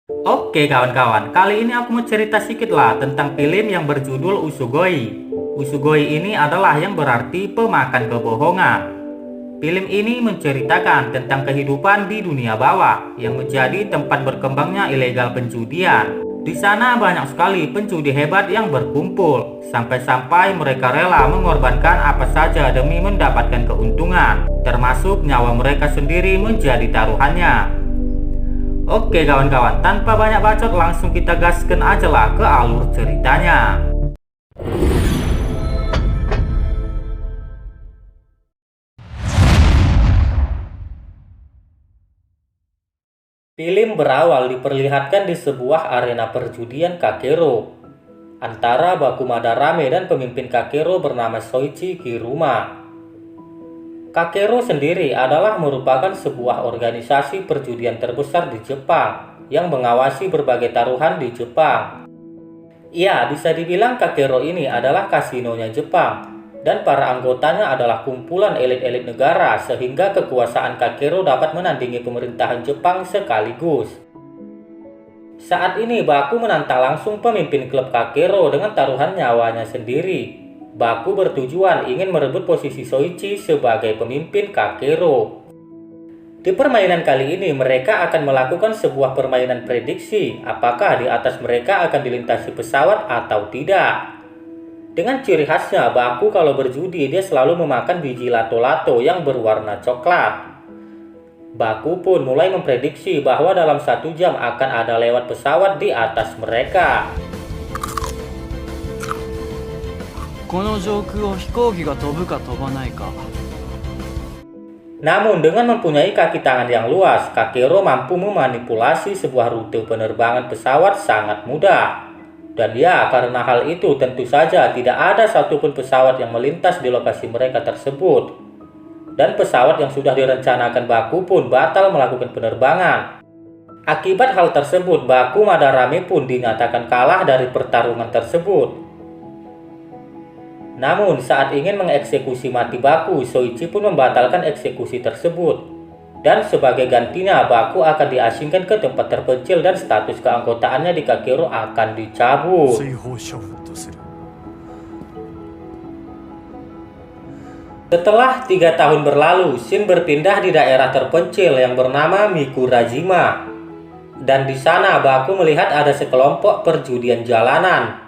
Oke kawan-kawan, kali ini aku mau cerita sedikit lah tentang film yang berjudul Usugoi. Usugoi ini adalah yang berarti pemakan kebohongan. Film ini menceritakan tentang kehidupan di dunia bawah yang menjadi tempat berkembangnya ilegal penjudian. Di sana banyak sekali penjudi hebat yang berkumpul, sampai-sampai mereka rela mengorbankan apa saja demi mendapatkan keuntungan, termasuk nyawa mereka sendiri menjadi taruhannya. Oke kawan-kawan, tanpa banyak bacot langsung kita gaskan aja lah ke alur ceritanya. Film berawal diperlihatkan di sebuah arena perjudian Kakero antara Baku Madarame dan pemimpin Kakero bernama Soichi Kiruma. Kakero sendiri adalah merupakan sebuah organisasi perjudian terbesar di Jepang yang mengawasi berbagai taruhan di Jepang. Ya, bisa dibilang Kakero ini adalah kasinonya Jepang, dan para anggotanya adalah kumpulan elit-elit negara sehingga kekuasaan Kakero dapat menandingi pemerintahan Jepang sekaligus. Saat ini Baku menantang langsung pemimpin klub Kakero dengan taruhan nyawanya sendiri. Baku bertujuan ingin merebut posisi Soichi sebagai pemimpin Kakero. Di permainan kali ini mereka akan melakukan sebuah permainan prediksi apakah di atas mereka akan dilintasi pesawat atau tidak. Dengan ciri khasnya Baku kalau berjudi dia selalu memakan biji lato-lato yang berwarna coklat. Baku pun mulai memprediksi bahwa dalam 1 jam akan ada lewat pesawat di atas mereka. この上空を飛行機が飛ぶか飛ばないか Namun dengan mempunyai kaki tangan yang luas, Kakero mampu memanipulasi sebuah rute penerbangan pesawat sangat mudah. Dan ya, karena hal itu tentu saja tidak ada satupun pesawat yang melintas di lokasi mereka tersebut. Dan pesawat yang sudah direncanakan Baku pun batal melakukan penerbangan. Akibat hal tersebut, Baku Madarame pun dinyatakan kalah dari pertarungan tersebut. Namun saat ingin mengeksekusi mati Baku, Soichi pun membatalkan eksekusi tersebut. Dan sebagai gantinya, Baku akan diasingkan ke tempat terpencil dan status keanggotaannya di Kakero akan dicabut. Setelah 3 tahun berlalu, Shin berpindah di daerah terpencil yang bernama Mikurajima. Dan di sana Baku melihat ada sekelompok perjudian jalanan.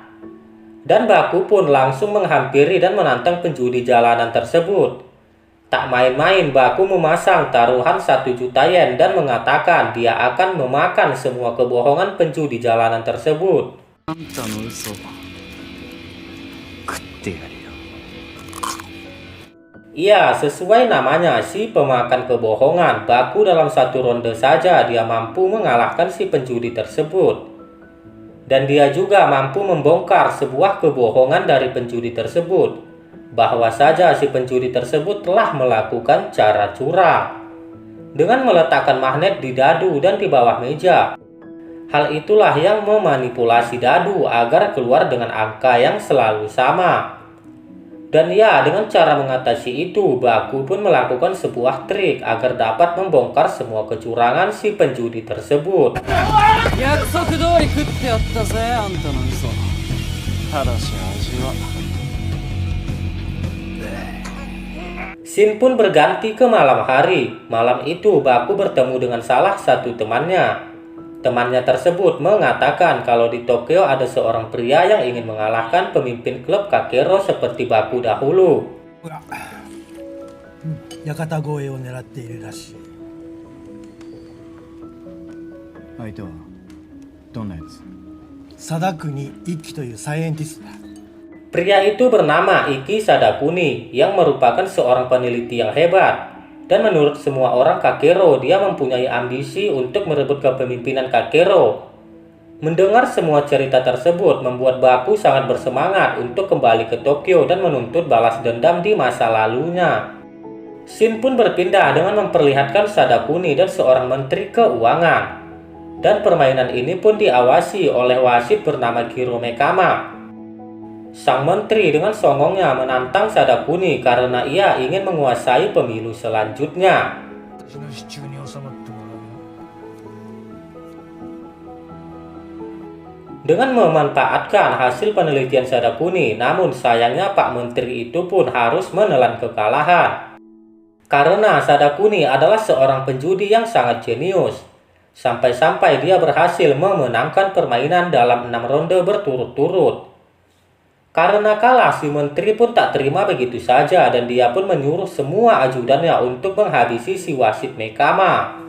Dan Baku pun langsung menghampiri dan menantang penjudi jalanan tersebut. Tak main-main, Baku memasang taruhan 1 juta yen dan mengatakan dia akan memakan semua kebohongan penjudi jalanan tersebut. あんたの嘘を食ってやるよ Iya, sesuai namanya, si pemakan kebohongan. Baku dalam 1 ronde saja dia mampu mengalahkan si penjudi tersebut. Dan dia juga mampu membongkar sebuah kebohongan dari penjudi tersebut, bahwa saja si penjudi tersebut telah melakukan cara curang dengan meletakkan magnet di dadu dan di bawah meja. Hal itulah yang memanipulasi dadu agar keluar dengan angka yang selalu sama. Dan ya, dengan cara mengatasi itu, Baku pun melakukan sebuah trik agar dapat membongkar semua kecurangan si penjudi tersebut. 約束通り食ってやったぜあんたの嘘ただし味は Shin pun berganti ke malam hari. Malam itu Baku bertemu dengan salah satu temannya. Temannya tersebut mengatakan kalau di Tokyo ada seorang pria yang ingin mengalahkan pemimpin klub Kakero seperti Baku dahulu. 屋形越えを狙っているらしい。相手はどんなやつ貞国一輝というサイエンティストだ。 Pria itu bernama Iki Sadakuni yang merupakan seorang peneliti yang hebat. Dan menurut semua orang Kakero, dia mempunyai ambisi untuk merebut kepemimpinan Kakero. Mendengar semua cerita tersebut membuat Baku sangat bersemangat untuk kembali ke Tokyo dan menuntut balas dendam di masa lalunya. Shin pun berpindah dengan memperlihatkan Sadakuni dan seorang menteri keuangan. Dan permainan ini pun diawasi oleh wasit bernama Kiromekama. Sang menteri dengan songongnya menantang Sadakuni karena ia ingin menguasai pemilu selanjutnya. dengan memanfaatkan hasil penelitian Sadakuni. Namun sayangnya Pak Menteri itu pun harus menelan kekalahan. Karena Sadakuni adalah seorang penjudi yang sangat jenius. Sampai-sampai dia berhasil memenangkan permainan dalam 6 ronde berturut-turut. Karena kalah, si menteri pun tak terima begitu saja dan dia pun menyuruh semua ajudannya untuk menghabisi si wasit Mekama.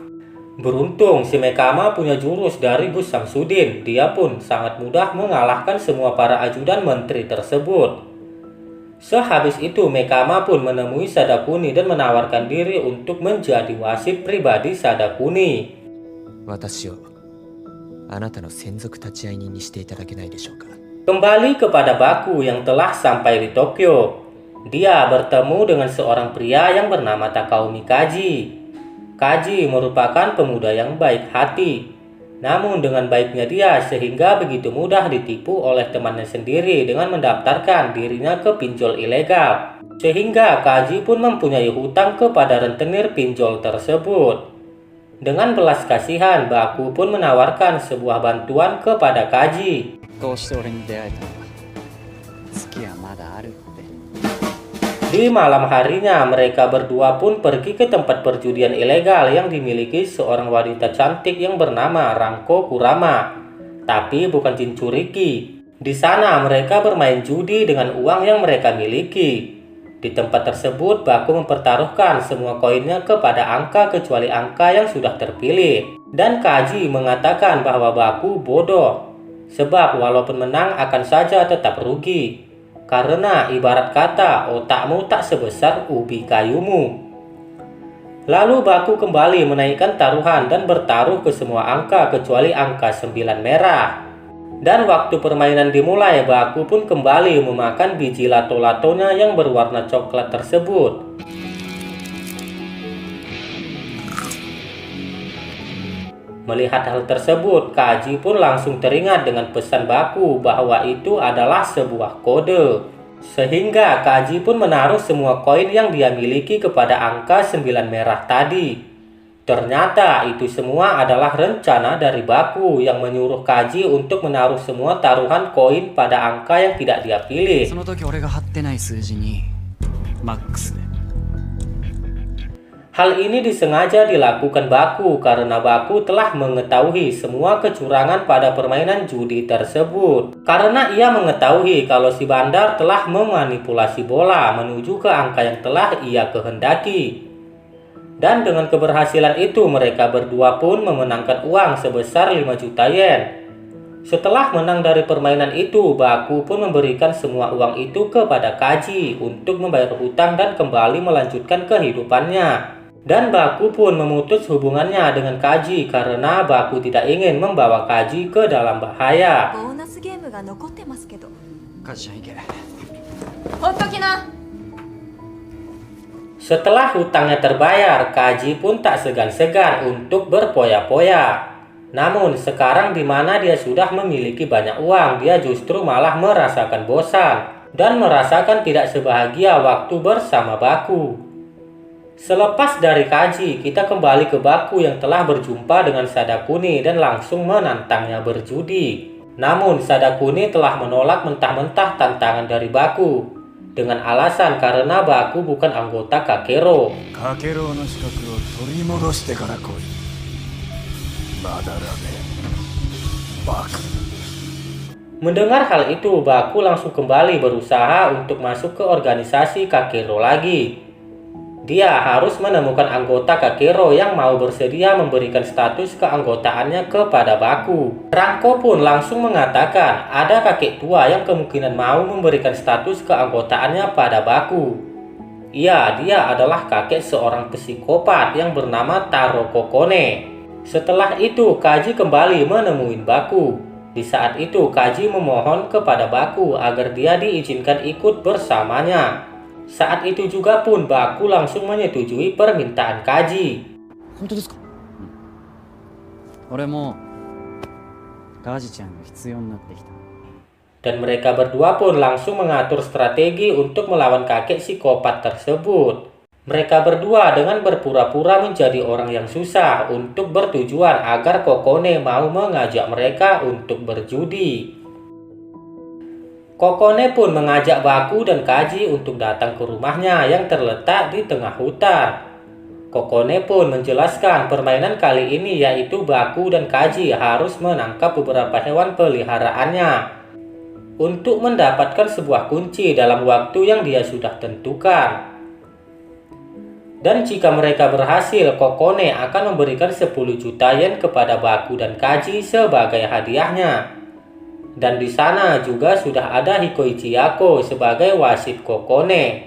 Beruntung si Mekama punya jurus dari Gus Samsudin. Dia pun sangat mudah mengalahkan semua para ajudan menteri tersebut. Sehabis itu Mekama pun menemui Sadakuni dan menawarkan diri untuk menjadi wasit pribadi Sadakuni. 私をあなたの専属立ち会い人にしていただけないでしょうか。 Kembali kepada Baku yang telah sampai di Tokyo. Dia bertemu dengan seorang pria yang bernama Takaomi Kaji. Kaji merupakan pemuda yang baik hati. Namun dengan baiknya dia sehingga begitu mudah ditipu oleh temannya sendiri dengan mendaftarkan dirinya ke pinjol ilegal. Sehingga Kaji pun mempunyai hutang kepada rentenir pinjol tersebut. Dengan belas kasihan, Baku pun menawarkan sebuah bantuan kepada Kaji. こうして俺に出会えたのは月はまだあるって。 Di malam harinya, mereka berdua pun pergi ke tempat perjudian ilegal yang dimiliki seorang wanita cantik yang bernama Ranko Kurama. Tapi bukan Jinchuriki. Di sana mereka bermain judi dengan uang yang mereka miliki. Di tempat tersebut, Baku mempertaruhkan semua koinnya kepada angka kecuali angka yang sudah terpilih. Dan Kaji mengatakan bahwa Baku bodoh. Sebab walaupun menang akan saja tetap rugi. Karena ibarat kata otakmu tak sebesar ubi kayumu. Lalu Baku kembali menaikkan taruhan dan bertaruh ke semua angka kecuali angka 9 merah. Dan waktu permainan dimulai, Baku pun kembali memakan biji lato-latonya yang berwarna coklat tersebut. Melihat hal tersebut, Kaji pun langsung teringat dengan pesan Baku bahwa itu adalah sebuah kode. Sehingga Kaji pun menaruh semua koin yang dia miliki kepada angka 9 merah tadi. Ternyata itu semua adalah rencana dari Baku yang menyuruh Kaji untuk menaruh semua taruhan koin pada angka yang tidak dia pilih. その時俺が貼ってない数字にマックスで。 Hal ini disengaja dilakukan Baku karena Baku telah mengetahui semua kecurangan pada permainan judi tersebut. Karena ia mengetahui kalau si bandar telah memanipulasi bola menuju ke angka yang telah ia kehendaki. Dan dengan keberhasilan itu mereka berdua pun memenangkan uang sebesar 5 juta yen. Setelah menang dari permainan itu, Baku pun memberikan semua uang itu kepada Kaji untuk membayar hutang dan kembali melanjutkan kehidupannya. Dan Baku pun memutus hubungannya dengan Kaji karena Baku tidak ingin membawa Kaji ke dalam bahaya. ボーナスゲームが残ってますけど。カジちゃん行け。ほっときな。 Setelah hutangnya terbayar, Kaji pun tak segan-segan untuk berpoya-poya. Namun sekarang di mana dia sudah memiliki banyak uang, dia justru malah merasakan bosan dan merasakan tidak sebahagia waktu bersama Baku. Selepas dari Kaji, kita kembali ke Baku yang telah berjumpa dengan Sadakuni dan langsung menantangnya berjudi. Namun Sadakuni telah menolak mentah-mentah tantangan dari Baku dengan alasan karena Baku bukan anggota Kakero. かけろうの資格を取り戻してから来い。まだらめ。バカ。 Mendengar hal itu, Baku langsung kembali berusaha untuk masuk ke organisasi Kakero lagi. Dia harus menemukan anggota Kakero yang mau bersedia memberikan status keanggotaannya kepada Baku. Ranko pun langsung mengatakan ada kakek tua yang kemungkinan mau memberikan status keanggotaannya pada Baku. Iya, dia adalah kakek seorang psikopat yang bernama Taro Kokone. Setelah itu, Kaji kembali menemui Baku. Di saat itu, Kaji memohon kepada Baku agar dia diizinkan ikut bersamanya. Saat itu juga pun Baku langsung menyetujui permintaan Kaji. 本当ですか？俺もカジちゃんが必要になってきた。 Dan mereka berdua pun langsung mengatur strategi untuk melawan kakek psikopat tersebut. Mereka berdua dengan berpura-pura menjadi orang yang susah untuk bertujuan agar Kokone mau mengajak mereka untuk berjudi. Kokone pun mengajak Baku dan Kaji untuk datang ke rumahnya yang terletak di tengah hutan. Kokone pun menjelaskan permainan kali ini yaitu Baku dan Kaji harus menangkap beberapa hewan peliharaannya untuk mendapatkan sebuah kunci dalam waktu yang dia sudah tentukan. Dan jika mereka berhasil, Kokone akan memberikan 10 juta yen kepada Baku dan Kaji sebagai hadiahnya. Dan di sana juga sudah ada Hikoichi Yako sebagai wasit Kokone.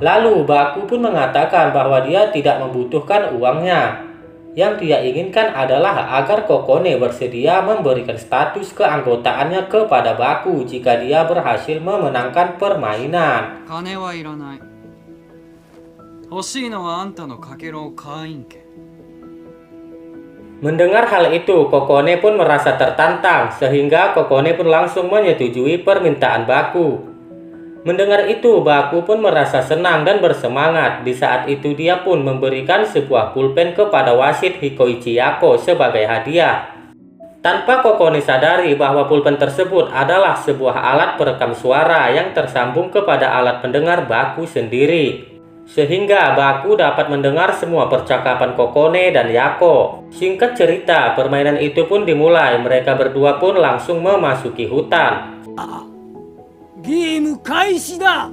Lalu Baku pun mengatakan bahwa dia tidak membutuhkan uangnya. Yang dia inginkan adalah agar Kokone bersedia memberikan status keanggotaannya kepada Baku jika dia berhasil memenangkan permainan. 金はいらない。欲しいのはあんたのかけろ会員権。 Mendengar hal itu, Kokone pun merasa tertantang, sehingga Kokone pun langsung menyetujui permintaan Baku. Mendengar itu, Baku pun merasa senang dan bersemangat. Di saat itu dia pun memberikan sebuah pulpen kepada wasit Hikoichi Yako sebagai hadiah. Tanpa Kokone sadari bahwa pulpen tersebut adalah sebuah alat perekam suara yang tersambung kepada alat pendengar Baku sendiri. Sehingga Baku dapat mendengar semua percakapan Kokone dan Yako. Singkat cerita, permainan itu pun dimulai. Mereka berdua pun langsung memasuki hutan. ゲーム開始だ。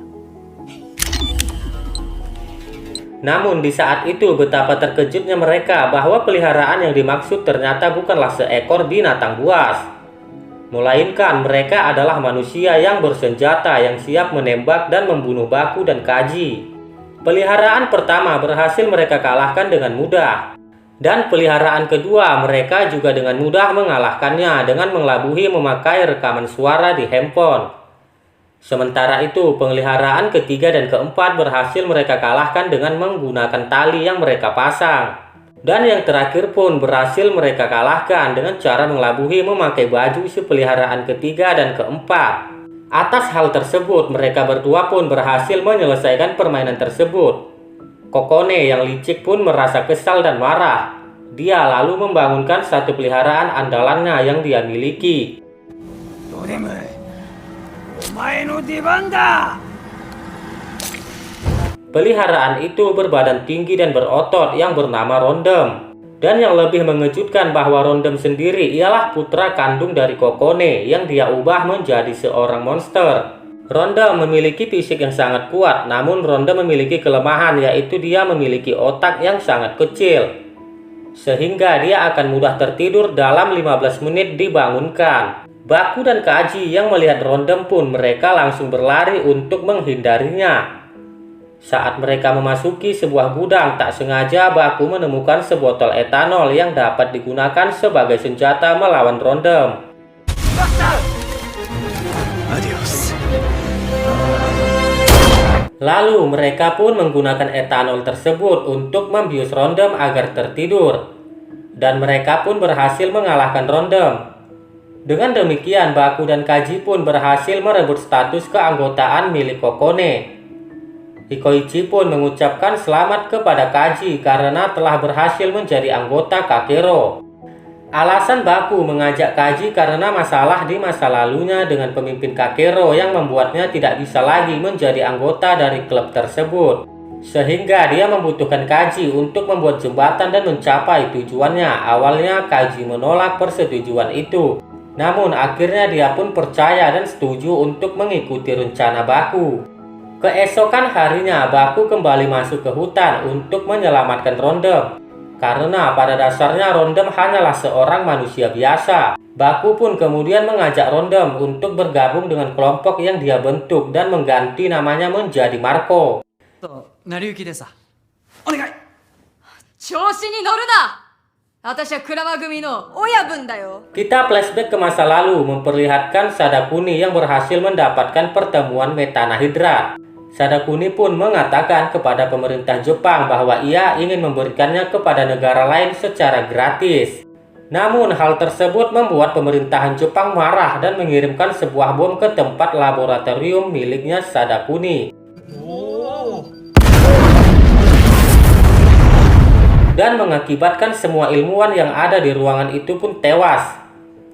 Namun di saat itu betapa terkejutnya mereka bahwa peliharaan yang dimaksud ternyata bukanlah seekor binatang buas. Melainkan mereka adalah manusia yang bersenjata yang siap menembak dan membunuh Baku dan Kaji. Peliharaan pertama berhasil mereka kalahkan dengan mudah. Dan peliharaan kedua mereka juga dengan mudah mengalahkannya dengan mengelabuhi memakai rekaman suara di handphone. Sementara itu peliharaan ketiga dan keempat berhasil mereka kalahkan dengan menggunakan tali yang mereka pasang. Dan yang terakhir pun berhasil mereka kalahkan dengan cara mengelabuhi memakai baju si peliharaan ketiga dan keempat. Atas hal tersebut, mereka berdua pun berhasil menyelesaikan permainan tersebut. Kokone yang licik pun merasa kesal dan marah. Dia lalu membangunkan satu peliharaan andalannya yang dia miliki. ドレム、お前の出番だ。 Peliharaan itu berbadan tinggi dan berotot yang bernama Rondem. Dan yang lebih mengejutkan bahwa Rondem sendiri ialah putra kandung dari Kokone yang dia ubah menjadi seorang monster. Rondem memiliki fisik yang sangat kuat, namun Rondem memiliki kelemahan yaitu dia memiliki otak yang sangat kecil. Sehingga dia akan mudah tertidur dalam 15 menit dibangunkan. Baku dan Kaji yang melihat Rondem pun mereka langsung berlari untuk menghindarinya. Saat mereka memasuki sebuah gudang, tak sengaja Baku menemukan sebotol etanol yang dapat digunakan sebagai senjata melawan Rondem. Adios. Lalu mereka pun menggunakan etanol tersebut untuk membius Rondem agar tertidur. Dan mereka pun berhasil mengalahkan Rondem. Dengan demikian Baku dan Kaji pun berhasil merebut status keanggotaan milik Kokone. Hikoichi pun mengucapkan selamat kepada Kaji karena telah berhasil menjadi anggota Kakero. Alasan Baku mengajak Kaji karena masalah di masa lalunya dengan pemimpin Kakero yang membuatnya tidak bisa lagi menjadi anggota dari klub tersebut. Sehingga dia membutuhkan Kaji untuk membuat jembatan dan mencapai tujuannya. Awalnya Kaji menolak persetujuan itu. Namun akhirnya dia pun percaya dan setuju untuk mengikuti rencana Baku. Keesokan harinya Baku kembali masuk ke hutan untuk menyelamatkan Rondem. Karena pada dasarnya Rondem hanyalah seorang manusia biasa. Baku pun kemudian mengajak Rondem untuk bergabung dengan kelompok yang dia bentuk dan mengganti namanya menjadi Marco. 成り行きでさ。お願い。調子に乗るな。私はクラマ組の親分だよ。 Kita flashback ke masa lalu memperlihatkan Sadakuni yang berhasil mendapatkan pertemuan metanahidrat. Sadakuni pun mengatakan kepada pemerintah Jepang bahwa ia ingin memberikannya kepada negara lain secara gratis. Namun hal tersebut membuat pemerintahan Jepang marah dan mengirimkan sebuah bom ke tempat laboratorium miliknya Sadakuni. dan mengakibatkan semua ilmuwan yang ada di ruangan itu pun tewas.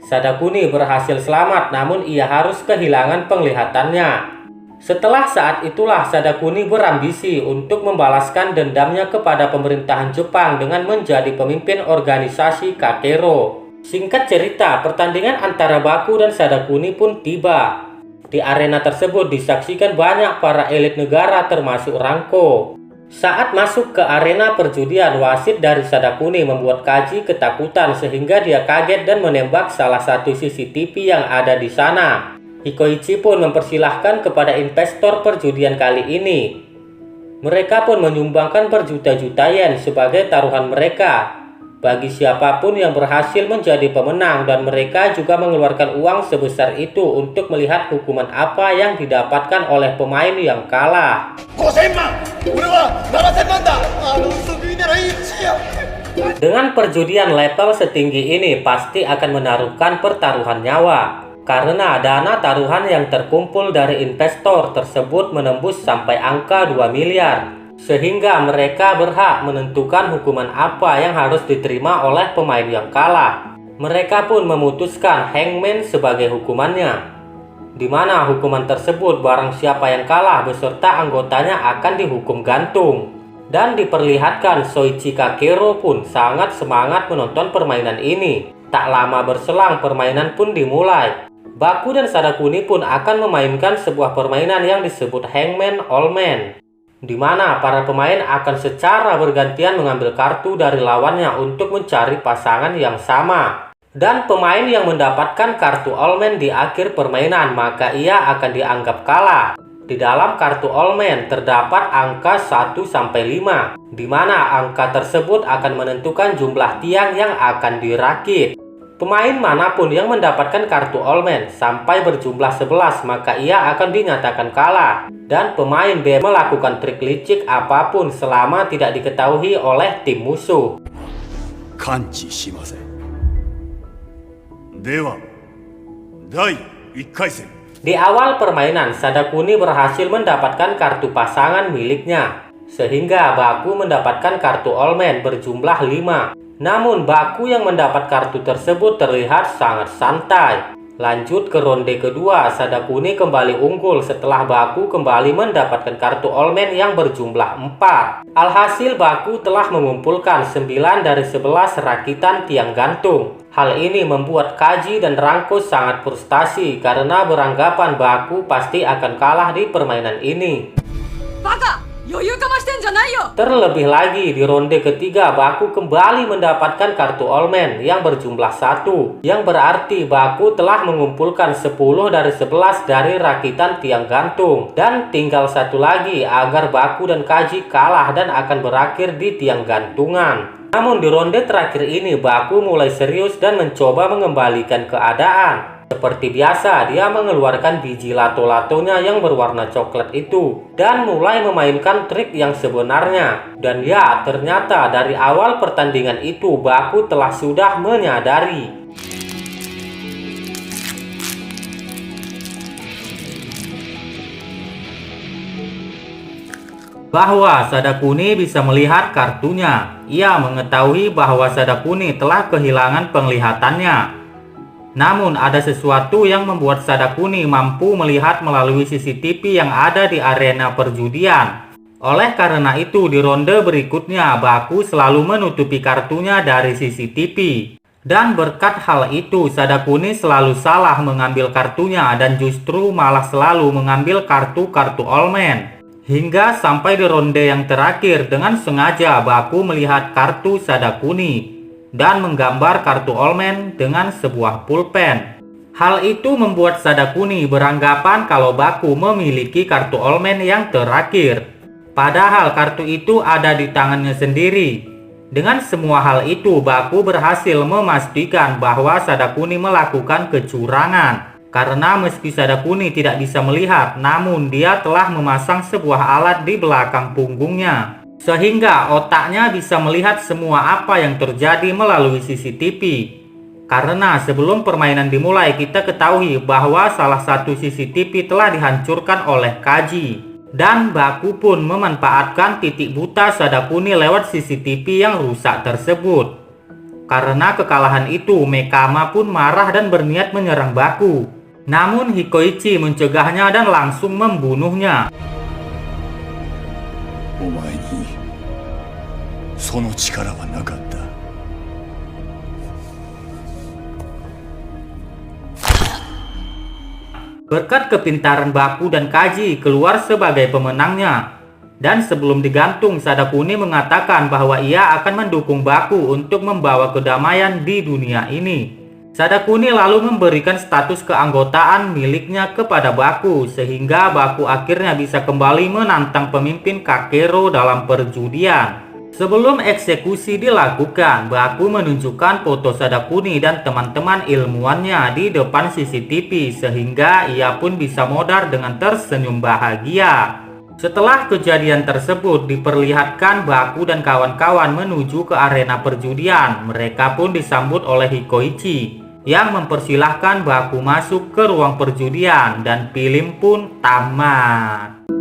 Sadakuni berhasil selamat, namun ia harus kehilangan penglihatannya. Setelah saat itulah Sadakuni berambisi untuk membalaskan dendamnya kepada pemerintahan Jepang dengan menjadi pemimpin organisasi Kakero. Singkat cerita, pertandingan antara Baku dan Sadakuni pun tiba. Di arena tersebut disaksikan banyak para elit negara termasuk Ranko. Saat masuk ke arena perjudian, wasit dari Sadakuni membuat Kaji ketakutan sehingga dia kaget dan menembak salah satu CCTV yang ada di sana. Hikoichi pun mempersilahkan kepada investor perjudian kali ini. Mereka pun menyumbangkan berjuta-juta yen sebagai taruhan mereka bagi siapapun yang berhasil menjadi pemenang, dan mereka juga mengeluarkan uang sebesar itu untuk melihat hukuman apa yang didapatkan oleh pemain yang kalah. Dengan perjudian level setinggi ini pasti akan menaruhkan pertaruhan nyawa, karena dana taruhan yang terkumpul dari investor tersebut menembus sampai angka 2 miliar. Sehingga mereka berhak menentukan hukuman apa yang harus diterima oleh pemain yang kalah. Mereka pun memutuskan hangman sebagai hukumannya, di mana hukuman tersebut barang siapa yang kalah beserta anggotanya akan dihukum gantung. Dan diperlihatkan Soichi Kakero pun sangat semangat menonton permainan ini. Tak lama berselang permainan pun dimulai. Baku dan Sadakuni pun akan memainkan sebuah permainan yang disebut Hangman All Man, di mana para pemain akan secara bergantian mengambil kartu dari lawannya untuk mencari pasangan yang sama. Dan pemain yang mendapatkan kartu All Man di akhir permainan, maka ia akan dianggap kalah. Di dalam kartu All Man terdapat angka 1-5, di mana angka tersebut akan menentukan jumlah tiang yang akan dirakit. Pemain manapun yang mendapatkan kartu All Man sampai berjumlah 11, maka ia akan dinyatakan kalah. Dan pemain B melakukan trik licik apapun selama tidak diketahui oleh tim musuh. Kanji shimasen. Dewa, Dai 1 kaisen. Di awal permainan, Sadakuni berhasil mendapatkan kartu pasangan miliknya, sehingga Baku mendapatkan kartu All Man berjumlah 5. Namun Baku yang mendapat kartu tersebut terlihat sangat santai. Lanjut ke ronde kedua, Sadakuni kembali unggul setelah Baku kembali mendapatkan kartu All Man yang berjumlah 4. Alhasil Baku telah mengumpulkan 9 dari 11 rakitan tiang gantung. Hal ini membuat Kaji dan Ranko sangat frustasi karena beranggapan Baku pasti akan kalah di permainan ini. Baka! Terlebih lagi di ronde ketiga, Baku kembali mendapatkan kartu All Man yang berjumlah 1, yang berarti Baku telah mengumpulkan 10 dari 11 dari rakitan tiang gantung, dan tinggal 1 lagi agar Baku dan Kaji kalah dan akan berakhir di tiang gantungan. Namun di ronde terakhir ini Baku mulai serius dan mencoba mengembalikan keadaan. Seperti biasa, dia mengeluarkan biji lato-latonya yang berwarna coklat itu dan mulai memainkan trik yang sebenarnya. Dan ya, ternyata dari awal pertandingan itu Baku telah sudah menyadari bahwa Sadakuni bisa melihat kartunya. Ia mengetahui bahwa Sadakuni telah kehilangan penglihatannya. Namun ada sesuatu yang membuat Sadakuni mampu melihat melalui CCTV yang ada di arena perjudian. Oleh karena itu di ronde berikutnya Baku selalu menutupi kartunya dari CCTV. Dan berkat hal itu Sadakuni selalu salah mengambil kartunya dan justru malah selalu mengambil kartu-kartu All Man. Hingga sampai di ronde yang terakhir dengan sengaja Baku melihat kartu Sadakuni dan menggambar kartu All Man dengan sebuah pulpen. Hal itu membuat Sadakuni beranggapan kalau Baku memiliki kartu All Man yang terakhir. Padahal kartu itu ada di tangannya sendiri. Dengan semua hal itu, Baku berhasil memastikan bahwa Sadakuni melakukan kecurangan. Karena meski Sadakuni tidak bisa melihat, namun dia telah memasang sebuah alat di belakang punggungnya, sehingga otaknya bisa melihat semua apa yang terjadi melalui CCTV. Karena sebelum permainan dimulai kita ketahui bahwa salah satu CCTV telah dihancurkan oleh Kaji. Dan Baku pun memanfaatkan titik buta Sadakuni lewat CCTV yang rusak tersebut. Karena kekalahan itu, Mekama pun marah dan berniat menyerang Baku. Namun Hikoichi mencegahnya dan langsung membunuhnya. お前にその力はなかった。 Berkat kepintaran Baku dan Kaji keluar sebagai pemenangnya. Dan sebelum digantung, Sadakuni mengatakan bahwa ia akan mendukung Baku untuk membawa kedamaian di dunia ini. Sadakuni lalu memberikan status keanggotaan miliknya kepada Baku, sehingga Baku akhirnya bisa kembali menantang pemimpin Kakero dalam perjudian. Sebelum eksekusi dilakukan, Baku menunjukkan foto Sadakuni dan teman-teman ilmuwannya di depan CCTV sehingga ia pun bisa modar dengan tersenyum bahagia. Setelah kejadian tersebut diperlihatkan Baku dan kawan-kawan menuju ke arena perjudian, mereka pun disambut oleh Hikoichi yang mempersilahkan Baku masuk ke ruang perjudian dan film pun tamat.